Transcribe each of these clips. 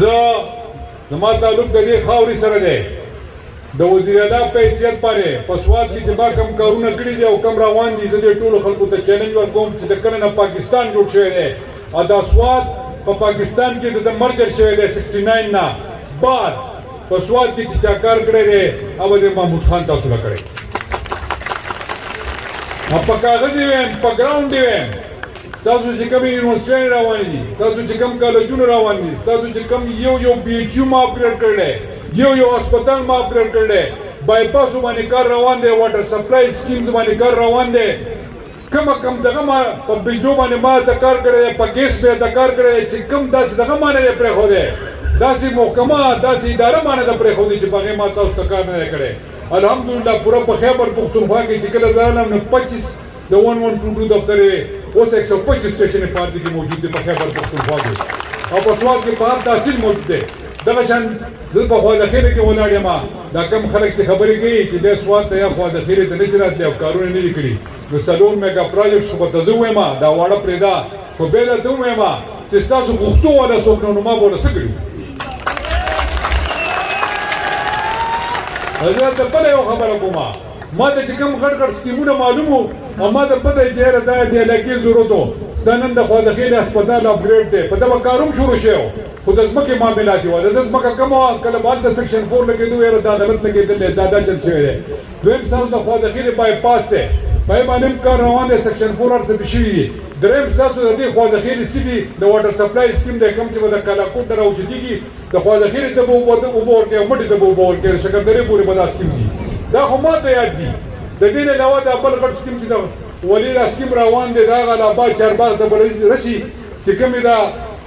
زما تعلق د دې خاورې سره دی د وزیر اعلی په حیثیت باندې په سوات کې چې ما کوم کارونه کړي دي او کوم روان دي زه دې ټولو خلکو ته چیلنج ورکوم چې د کله نه پاکستان جوړ شوی دی او دا سوات په پاکستان کې د مرجر شوی دی 69 نه بعد په سوات کې چې چا کار کړی دی هغه د محمود خان تاسو له کړی په کاغذ یې ویم په ګراونډ یې ویم ستاسو چې کوم یونیورسټۍ روانې دي ستاسو چې کوم کالجونه روان دي ستاسو چې کوم یو بي ایچ یو ما اپګریډ کړی یو هسپتال ما اپګریډ کړی بایپاس باندې کار روان دی واټر سپلای سکیمز باندې کار روان دی کم دغه ما په بجلو باندې ما د کار کړی په ګیس به د کار کړی چې کم داسې دغه ما نه پرېښودی داسې محکمه داسې اداره ما نه ده پرېښودې چې په هغې ما تاسو ته کار نه دی کړی الحمدلله پوره په خیبر پښتونخوا کې چې کله زه راغلم نو 25 د 112 دفتر اوس 125 سټیشن پارټي کې موجود دی په خیبر پښتونخوا کې او په سوات کې په هر تحصیل موجود دی دغه شان زه په خواځخیلې کې ولاړ یم دا کم خلک چې خبرې کوي چې دی سوات ته یا خواځخیلې ته نه چې راتلي او کارونه نه دي کړي نو 4 میګا پروجیکټ خو به ته زه ووایم دا واړه پرېږده خو بیا درته ووایم چې ستاسو غوښتو والا څوک نو ما به ورته څه کړي زه درته بله یو خبره کوم ما ته چې کوم غټ سکیمونه معلوم وو او ما ته پته چې یاره دا د علاقې ضرورت و ستا نن د خواځخیلې هسپتال اپګریډ دی په دغه کار هم شروع شوی و خو د ځمکې معاملات وه د ده ځمکه کمه وه کله به هلته سیکشن 4 لګېدو یاره دا غلط لګېدلی دا چل شوی دی دویم ستاسو د خواځخیلې بایپاس دی په یې باندې هم کار روان دی سیکشن 4 هر څه پې شوي دي دریم ستاسو د دې خواځخیلې سیمې د واټر سپلای سکیم دی کوم چې به د کلاکوټ نه راوچتېږي د خواځخیلې ته به اوبه ورکوي او مټې ته به اوبه ورکوي د شکردرې پورې به دا سکیم ځي دا خو ما ته یاد دي د دې نه علاوه دا بل غټ سکیم چې د ولي دا سکیم روان دی د هغه آباد چارباغ ته به رسي چې کومې دا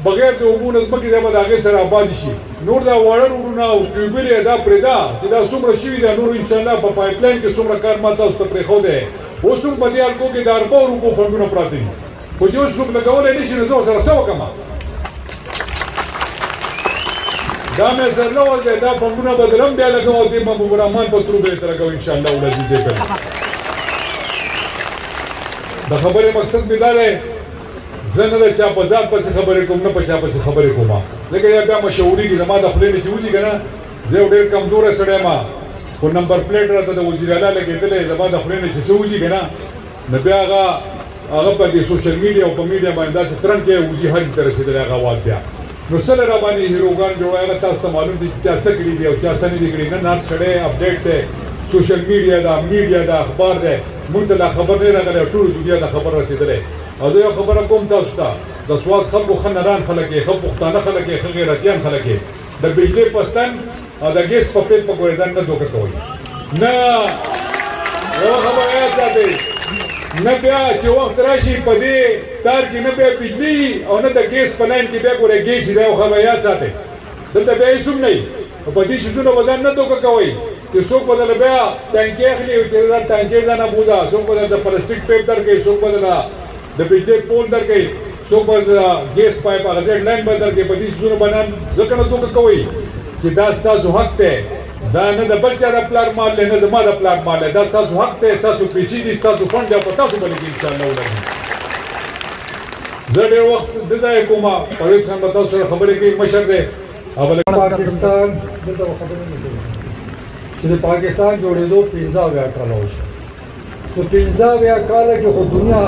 بغیر د اوبو نه ځمکې دی به د هغې سره آباد شي نور دا واړه روډونه او ټیوبیل یې دا پرېږده چې دا څومره شوي دی نور انشاءالله په پایپ لاین کې څومره کار ما تاسو ته پرېښودی اوس هم په دې حلقو کې د اربو روپو فنډونه پراته دي خو چې اوس څوک لګولی نه شي نو زه ورسره څه وکړم دا مې زرله وه دی دا فنډونه به دلم بیا لګوم او دې محبوب الرحمن په ترو به یې ته لګوم انشاءالله العزیز دې کوي د خبرې مقصد مې دا دی زه نه د چا په ذات پسې خبرې کوم نه په چا پسې خبرې کوم ځکه یا بیا مشهورېږي زما د خولې نه چې وځي که نه زه یو ډېر کمزوری سړی یم خو نمبر پلیټ راته د وزیر اعلی لګېدلی زما د خولې نه چې څه وځي که نه نو بیا هغه په دې سوشل میډیا او په میډیا باندې داسې ترنګ کې وځي حج ته رسېدلی هغه اواز بیا نو څه را باندې هیروګان جوړوي هغه تاسو ته معلوم دي چې چا څه کړي دي او چا څه نه دي کړي نن هر سړی اپډیټ دی سوشل میډیا دا میډیا دا اخبار دی موږ ته دا خبر نه راغلی او ټولو دنیا ته خبر رسېدلی او زه یو خبره کوم تاسو ته د سوات خلکو ښه نران خلک یې ښه پښتانه خلک یې ښه غیرتیان خلک یې د بجلۍ په ستن او د ګیس په پیپ په ګورېدن نه دوکه کوئ نه یو خبره یاد ساتئ نه بیا چې وخت راشي په دې تار کې نه بیا بجلي او نه د ګیس په لاین کې بیا ګوره ګیس دی یو خبره یاد ساتئ دلته بیا هېڅ هم نه وي په دې شیزونو به ځان نه دوکه کوئ چې څوک به درله بیا ټانکۍ اخلي چې دا ټانکۍ ځانه بوځه څوک به درته پلاستیک پیپ درکوي څوک به درله د بجلۍ پول درکوي څوک به د ګیس پایپ هغه زیډ لاین به درکوي په دې شیزونو به ځکه نه دوکه کوئ چې دا ستاسو حق دی دا نه د بل چا د پلار مال دی نه زما د پلار مال دی دا ستاسو حق دی ستاسو پیسې دي ستاسو فنډ دی او په تاسو به لګي انشاءالله ولګي زه ډېر وخت د ځایه کوم پرویز خان به تاسو سره خبرې کوي مشر دی پاکستان دلته خبرې نه کوي چې د پاکستان جوړېدو 15 کاله وشو نو 15 کاله کې خو دنیا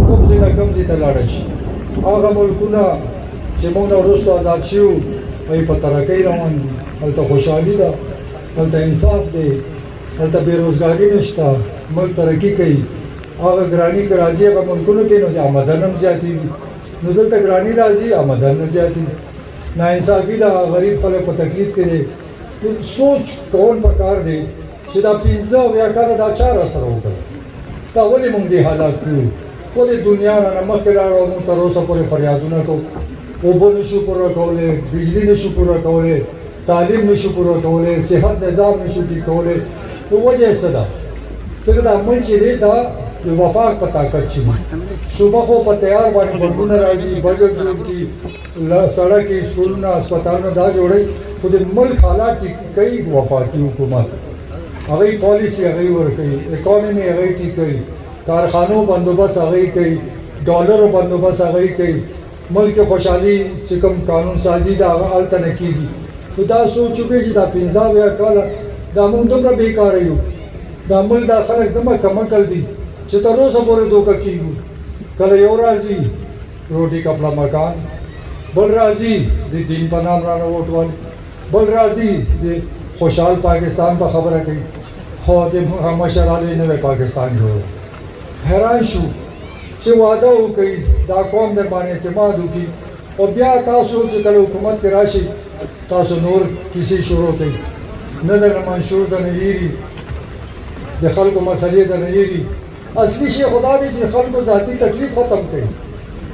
کوم ځای نه کوم ځای ته لاړه شي هغه ملکونه چې موږ نه وروسته ازاد شوي هغوی په ترقۍ روان دي هلته خوشحالي ده هلته انصاف دی هلته بېروزګاري نشته ملک ترقي کوي هغه ګراني که راځي هغه ملکونو کې نو آمدن هم زیاتېږي نو دلته ګراني راځي آمدن نه زیاتېږي ناانصافي ده غریب خلک په تکلیف کې دی سوچ کول پکار دی چې دا 15 کاله دا چا راسره وکړل دا ولې موږ دې حالات کړو ولې دنیا رانه مخکې لاړه موږ تر اوسه پورې فریادونه کوو اوبه نشو پوره کولی بجلي نشو پوره کولی تعلیم نشو پوره کولی صحت نظام نشو ټیک کولی نو وجه څه ده ځکه دا عمل چې دی دا د وفاق په طاقت چې وي صوبه خو په تیار باندې بډونه راځي بجټ جوړ کړي سړکې سکولونه هسپتالونه دا جوړوي خو د ملک حالات ټیک کوي وفاقي حکومت هغوی پالیسي هغوی ورکوي اکانمي هغوی ټیک کوي کارخانو بندوبست هغوی کوي ډالرو بندوبست هغوی کوي ملک خوشحالي چې کوم قانون سازي دا هغه هلته نه کېږي نو دا سوچ وکړئ چې دا 15 کاله دا موږ دومره بېکاره یو دا ملک دا خلک دومره کمکل دي چې تر اوسه پورې دوکه کېږو کله یو راځي روټي کپڑا مکان بل راځي د دین په نام رانه ووټ والي بل راځي د خوشحال پاکستان په خبره کوي خو د مشرانو نوی پاکستان جوړ حیران شو چې واده وکړي دا قوم در باندې اعتماد وکړي او بیا تاسو چې کله حکومت کې راشي تاسو نور کیسې شروع کړئ نه د منشور د نه یېري د خلکو مسلې د نه یېري اصلي شی خدا دی چې خلکو ذاتي تکلیف ختم کړي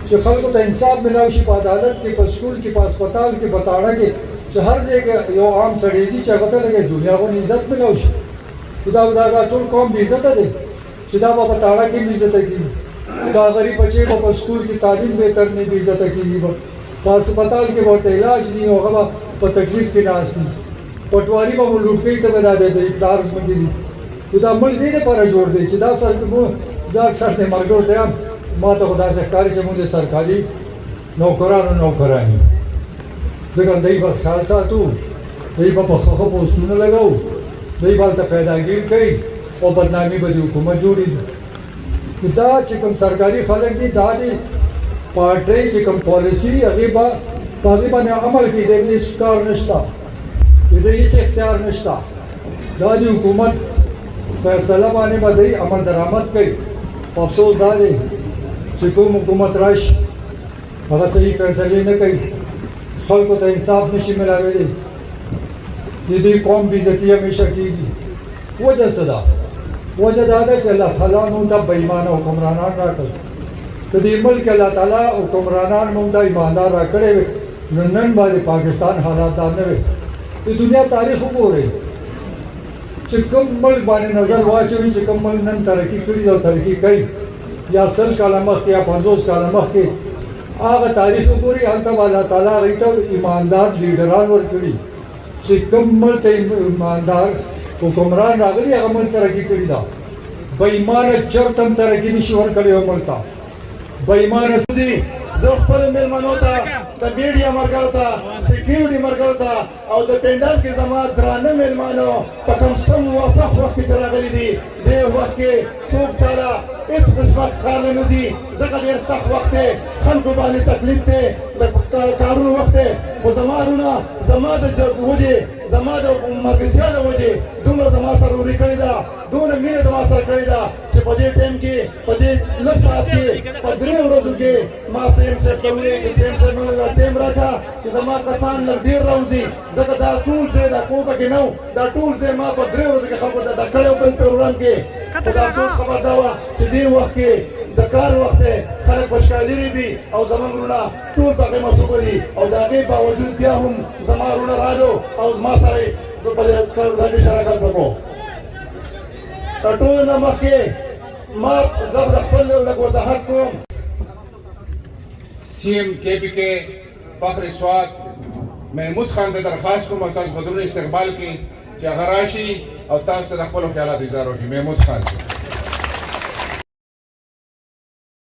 چې خلکو ته انصاف ملاو شي په عدالت کې په سکول کې په هسپتال کې په تاړه کې چې هر ځای کې یو عام سړی چې هغه ته لږه دنیا غو عزت ملاو شي دا ټول قوم بې عزته دی چې دا به په تاړه کې بې عزته کېږي دا غریب بچې به په سکول کې تعلیم بهتر نه بې عزته کېږي په هسپتال کې ورته علاج نه او هغه په تکلیف کې ناست دي پټواري به مو لوټ کوي ته به دا د اقتدار ځمکې دي نو دا ملک دې دپاره جوړ دی چې دا زه اکثر د ملګرو ته یم ما ته خو داسې ښکاري چې موږ د سرکاري نوکرانو نوکران یو ځکه دوی به خیال ساتو دوی به په ښه پوسټونه لګوو دوی به هلته پیداګیر کوي او بدنامي به د حکومت جوړېږي دا چې کوم سرکاري خلک دي دا د پارټۍ چې کوم پالیسي دي هغې به په هغې باندې عمل کوي د دې هېڅ کار نشته د دې هېڅ اختیار نشته دا د حکومت فیصله باندې به دوی عمل درآمد کوي افسوس دا دی چې کوم حکومت راشي هغه صحیح فیصلې نه کوي خلکو ته انصاف نشي ملاویلی د دې قوم بېعزتي همیشه کېږي وجه څه ده وجه دا ده چې الله تعالی موږ ته بېایمانه حکمرانان راکړل د دې ملک الله تعالی حکمرانان موږ ته ایماندار راکړی وي نو نن به د پاکستان حالات دا نه وي د دنیا تاریخ وګورئ چې کوم ملک باندې نظر واچوي چې کوم ملک نن ترقي کړي او ترقي کوي یا 100 کاله مخکې یا 50 کاله مخکې هغه تاریخ وګورئ هلته به الله تعالی هغوی ته ایماندار لیډران ورکړي چې کوم ملک ته ایماندار حکمران راغلي هغه ملک ترقي کړي ده بېایمانه چرته هم ترقي نشي ورکړی یو ملک ته بېایمانه دي زه خپل مېلمنو ته د میډیا ملګرو ته سکیورټي ملګرو ته او د پنډال کې زما درانه مېلمانو په کوم سم او سخت وخت کې چې راغلي دي دې وخت کې څوک چاله هېڅ قسمت کار نه ځي ځکه ډېر سخت وخت دی خلکو باندې تکلیف دی د کارونو وخت دی خو زما وروڼه زما د وجې زما د ملګرتیا د وجې دومره زما سره وري کړې ده دومره مینه زما سره کړې ده چې په دې ټایم کې په دې لږ ساعت کې په 3 ورځو کې ما سیم صاحب ته وویل چې سیم صاحب موږ ټایم راکړه چې زما کسان لږ ډېر راوځي ځکه دا ټول ځای دا کوم پکې نه و دا ټول ځای ما په 3 ورځو کې خبر ده دا کړی و بل پروګرام کې خو دا ټول خبر دا وه چې دې وخت کې د کار وخت دی خلک خوشحالي وي او زموږ وروڼه ټول په هغې مصروفه دي او د هغې باوجود بیا هم زما وروڼه راغلو او ما سره یې په دې شراکت وکړو تر ټولو نه مخکې ما زه د خپل لږ وضاحت کوم سیم KPK فخر سوات محمود خان ته درخواست کوم او تاسو بدرون استقبال کړئ چې هغه راشي او تاسو ته د خپلو خیالاتو اظهار وکړي محمود خان